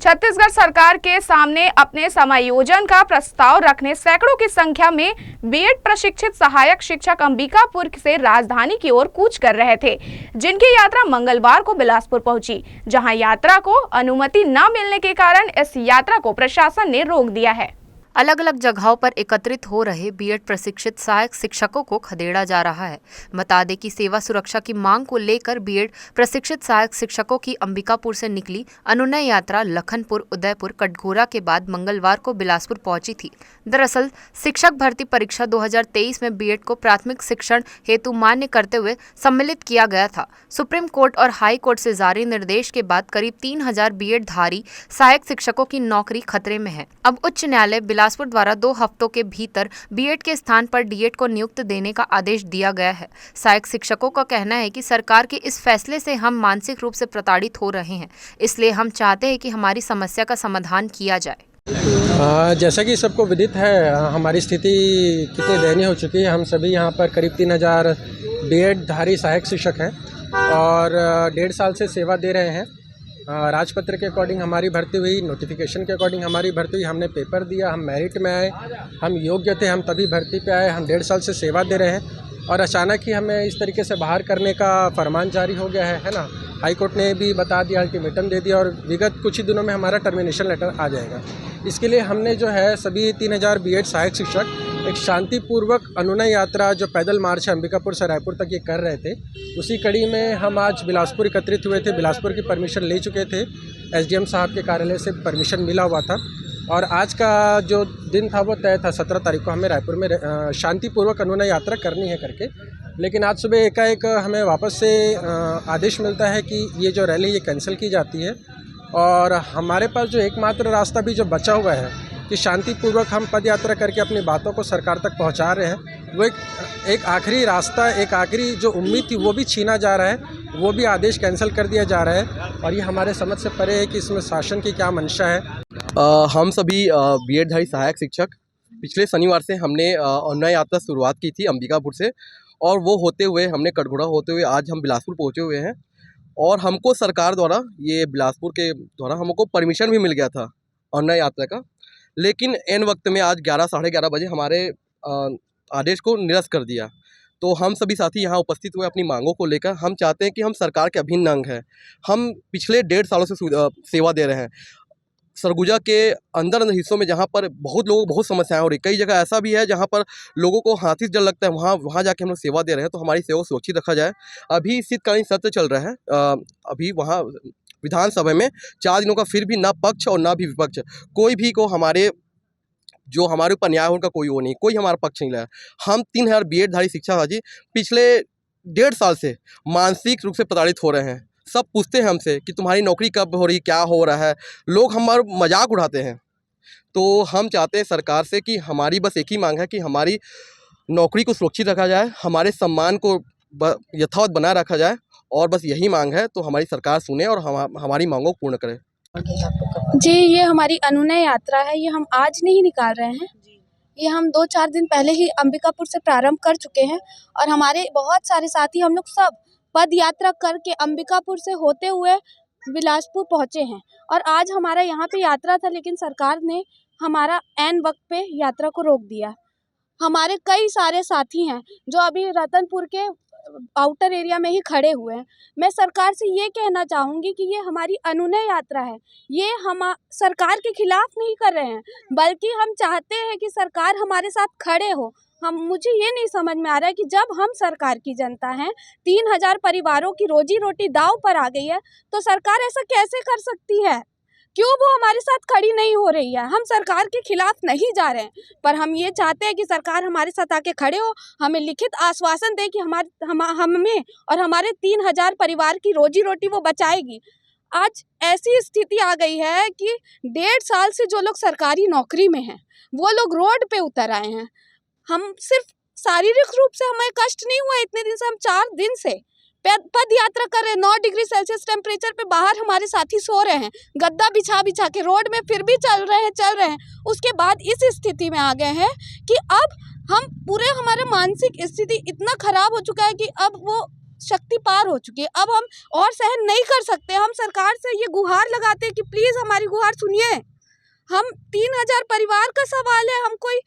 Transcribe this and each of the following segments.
छत्तीसगढ़ सरकार के सामने अपने समायोजन का प्रस्ताव रखने सैकड़ों की संख्या में बीएड प्रशिक्षित सहायक शिक्षक अंबिकापुर से राजधानी की ओर कूच कर रहे थे, जिनकी यात्रा मंगलवार को बिलासपुर पहुंची, जहां यात्रा को अनुमति न मिलने के कारण इस यात्रा को प्रशासन ने रोक दिया है। अलग अलग जगहों पर एकत्रित हो रहे बीएड प्रशिक्षित सहायक शिक्षकों को खदेड़ा जा रहा है। बता दें कि सेवा सुरक्षा की मांग को लेकर बीएड प्रशिक्षित सहायक शिक्षकों की अंबिकापुर से निकली अनुनय यात्रा लखनपुर, उदयपुर, कटघोरा के बाद मंगलवार को बिलासपुर पहुंची थी। दरअसल शिक्षक भर्ती परीक्षा 2023 में बीएड को प्राथमिक शिक्षण हेतु मान्य करते हुए सम्मिलित किया गया था। सुप्रीम कोर्ट और हाई कोर्ट से जारी निर्देश के बाद करीब 3000 बीएड धारी सहायक शिक्षकों की नौकरी खतरे में है। अब उच्च न्यायालय बिलासपुर द्वारा 2 हफ्तों के भीतर बीएड के स्थान पर डीएड को नियुक्त देने का आदेश दिया गया है। सहायक शिक्षकों का कहना है कि सरकार के इस फैसले से हम मानसिक रूप से प्रताड़ित हो रहे हैं, इसलिए हम चाहते हैं कि हमारी समस्या का समाधान किया जाए। जैसा कि सबको विदित है, हमारी स्थिति कितनी दयनीय हो चुकी है। हम सभी यहाँ पर करीब 3000 बीएड धारी सहायक शिक्षक हैं और 1.5 साल से सेवा दे रहे हैं। राजपत्र के अकॉर्डिंग हमारी भर्ती हुई, नोटिफिकेशन के अकॉर्डिंग हमारी भर्ती हुई, हमने पेपर दिया, हम मेरिट में आए, हम योग्य थे, हम तभी भर्ती पे आए। हम 1.5 साल से सेवा दे रहे हैं और अचानक ही हमें इस तरीके से बाहर करने का फरमान जारी हो गया है ना। हाई कोर्ट ने भी बता दिया, अल्टीमेटम दे दिया और विगत कुछ ही दिनों में हमारा टर्मिनेशन लेटर आ जाएगा। इसके लिए हमने जो है सभी 3000 बीएड सहायक शिक्षक एक शांतिपूर्वक अनुनय यात्रा जो पैदल मार्च है अंबिकापुर से रायपुर तक ये कर रहे थे, उसी कड़ी में हम आज बिलासपुर एकत्रित हुए थे। बिलासपुर की परमिशन ले चुके थे, एसडीएम साहब के कार्यालय से परमिशन मिला हुआ था और आज का जो दिन था वो तय था। 17 तारीख को हमें रायपुर में शांतिपूर्वक अनुनय यात्रा करनी है करके, लेकिन आज सुबह एकाएक हमें वापस से आदेश मिलता है कि ये जो रैली ये कैंसिल की जाती है और हमारे पास जो एकमात्र रास्ता भी जो बचा हुआ है कि शांतिपूर्वक हम पद यात्रा करके अपनी बातों को सरकार तक पहुंचा रहे हैं, वो एक आखिरी रास्ता, एक आखिरी जो उम्मीद थी वो भी छीना जा रहा है, वो भी आदेश कैंसिल कर दिया जा रहा है और ये हमारे समझ से परे है कि इसमें शासन की क्या मंशा है। हम सभी बीएड धारी सहायक शिक्षक पिछले शनिवार से हमने अनुनय यात्रा शुरुआत की थी अंबिकापुर से और वो होते हुए हमने कटघोरा होते हुए आज हम बिलासपुर पहुँचे हुए हैं और हमको सरकार द्वारा ये बिलासपुर के द्वारा हमको परमिशन भी मिल गया था अनुनय यात्रा का, लेकिन एन वक्त में आज 11 साढ़े 11 बजे हमारे आदेश को निरस्त कर दिया। तो हम सभी साथी यहाँ उपस्थित हुए अपनी मांगों को लेकर। हम चाहते हैं कि हम सरकार के अभिन्न अंग हैं। हम पिछले 1.5 सालों से सेवा दे रहे हैं सरगुजा के अंदर हिस्सों में, जहाँ पर बहुत लोगों को बहुत समस्याएं हो रही। कई जगह ऐसा भी है जहाँ पर लोगों को हाथी से डर लगता है, वहाँ जाके हम लोग सेवा दे रहे हैं। तो हमारी सेवा सुरक्षित रखा जाए। अभी शीतकालीन सत्र चल रहा है, अभी वहाँ विधानसभा में 4 दिनों का, फिर भी ना पक्ष और ना भी विपक्ष कोई भी को हमारे ऊपर न्याय होने का कोई वो नहीं, कोई हमारा पक्ष नहीं लाया। हम 3000 बीएड धारी शिक्षार्थी पिछले 1.5 साल से मानसिक रूप से प्रताड़ित हो रहे हैं। सब पूछते हैं हमसे कि तुम्हारी नौकरी कब हो रही, क्या हो रहा है, लोग हमारा मजाक उड़ाते हैं। तो हम चाहते हैं सरकार से कि हमारी बस एक ही मांग है कि हमारी नौकरी को सुरक्षित रखा जाए, हमारे सम्मान को यथावत बनाए रखा जाए और बस यही मांग है। तो हमारी सरकार सुने और हमारी मांगों को पूर्ण करे। जी, ये हमारी अनुनय यात्रा है, ये हम आज नहीं निकाल रहे हैं, ये हम 2-4 दिन पहले ही अंबिकापुर से प्रारंभ कर चुके हैं और हमारे बहुत सारे साथी हम लोग सब पद यात्रा करके अंबिकापुर से होते हुए बिलासपुर पहुंचे हैं और आज हमारा यहाँ पे यात्रा था, लेकिन सरकार ने हमारा ऐन वक्त पे यात्रा को रोक दिया। हमारे कई सारे साथी हैं जो अभी रतनपुर के आउटर एरिया में ही खड़े हुए हैं। मैं सरकार से ये कहना चाहूँगी कि ये हमारी अनुनय यात्रा है, ये हम सरकार के खिलाफ नहीं कर रहे हैं, बल्कि हम चाहते हैं कि सरकार हमारे साथ खड़े हो। मुझे ये नहीं समझ में आ रहा है कि जब हम सरकार की जनता हैं, 3000 परिवारों की रोजी रोटी दांव पर आ गई है, तो सरकार ऐसा कैसे कर सकती है? क्यों वो हमारे साथ खड़ी नहीं हो रही है? हम सरकार के खिलाफ नहीं जा रहे हैं, पर हम ये चाहते हैं कि सरकार हमारे साथ आके खड़े हो, हमें लिखित आश्वासन दे कि हमें और हमारे 3000 परिवार की रोजी रोटी वो बचाएगी। आज ऐसी स्थिति आ गई है कि 1.5 साल से जो लोग सरकारी नौकरी में हैं, वो लोग रोड पे उतर आए हैं। हम सिर्फ शारीरिक रूप से हमें कष्ट नहीं हुआ, इतने दिन से हम 4 दिन से पद यात्रा कर रहे हैं। 9 डिग्री सेल्सियस टेम्परेचर पे बाहर हमारे साथी सो रहे हैं, गद्दा बिछा के रोड में, फिर भी चल रहे हैं। उसके बाद इस स्थिति में आ गए हैं कि अब हम पूरे, हमारा मानसिक स्थिति इतना खराब हो चुका है कि अब वो शक्ति पार हो चुकी है। अब हम और सहन नहीं कर सकते। हम सरकार से ये गुहार लगाते हैं कि प्लीज़ हमारी गुहार सुनिए। हम 3000 परिवार का सवाल है, हम कोई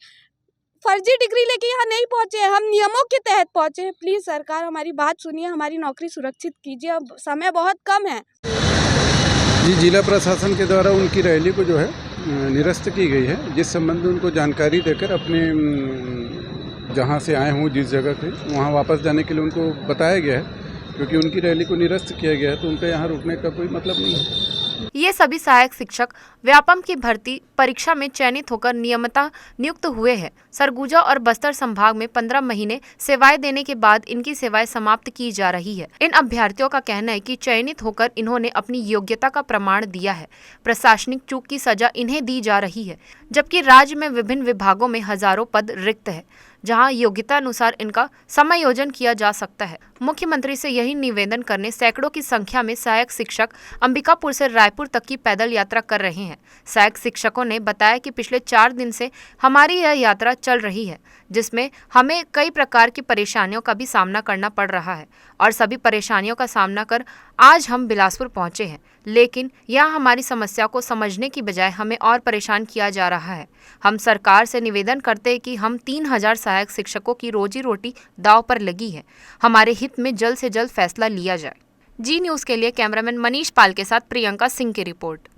फर्जी डिग्री लेके यहाँ नहीं पहुँचे हैं, हम नियमों के तहत पहुँचे हैं। प्लीज़ सरकार हमारी बात सुनिए, हमारी नौकरी सुरक्षित कीजिए, अब समय बहुत कम है। जी, जिला प्रशासन के द्वारा उनकी रैली को जो है निरस्त की गई है, जिस संबंध में उनको जानकारी देकर अपने जहां से आए हों जिस जगह के वहां वापस जाने के लिए उनको बताया गया है, क्योंकि उनकी रैली को निरस्त किया गया है तो उनका यहाँ रुकने का कोई मतलब नहीं है। ये सभी सहायक शिक्षक व्यापम की भर्ती परीक्षा में चयनित होकर नियमितः नियुक्त हुए हैं। सरगुजा और बस्तर संभाग में 15 महीने सेवाएं देने के बाद इनकी सेवाएं समाप्त की जा रही है। इन अभ्यर्थियों का कहना है कि चयनित होकर इन्होंने अपनी योग्यता का प्रमाण दिया है। प्रशासनिक चूक की सजा इन्हें दी जा रही है, जबकि राज्य में विभिन्न विभागों में हजारों पद रिक्त है, जहां योग्यता अनुसार इनका समायोजन किया जा सकता है। मुख्यमंत्री से यही निवेदन करने सैकड़ों की संख्या में सहायक शिक्षक अंबिकापुर से रायपुर तक की पैदल यात्रा कर रहे हैं। सहायक शिक्षकों ने बताया कि पिछले 4 दिन से हमारी यह यात्रा चल रही है, जिसमें हमें कई प्रकार की परेशानियों का भी सामना करना पड़ रहा है और सभी परेशानियों का सामना कर आज हम बिलासपुर पहुंचे हैं। लेकिन यहाँ हमारी समस्या को समझने की बजाय हमें और परेशान किया जा रहा है। हम सरकार से निवेदन करते हैं कि हम 3000 सहायक शिक्षकों की रोजी रोटी दांव पर लगी है, हमारे हित में जल्द से जल्द फैसला लिया जाए। जी न्यूज़ के लिए कैमरामैन मनीष पाल के साथ प्रियंका सिंह की रिपोर्ट।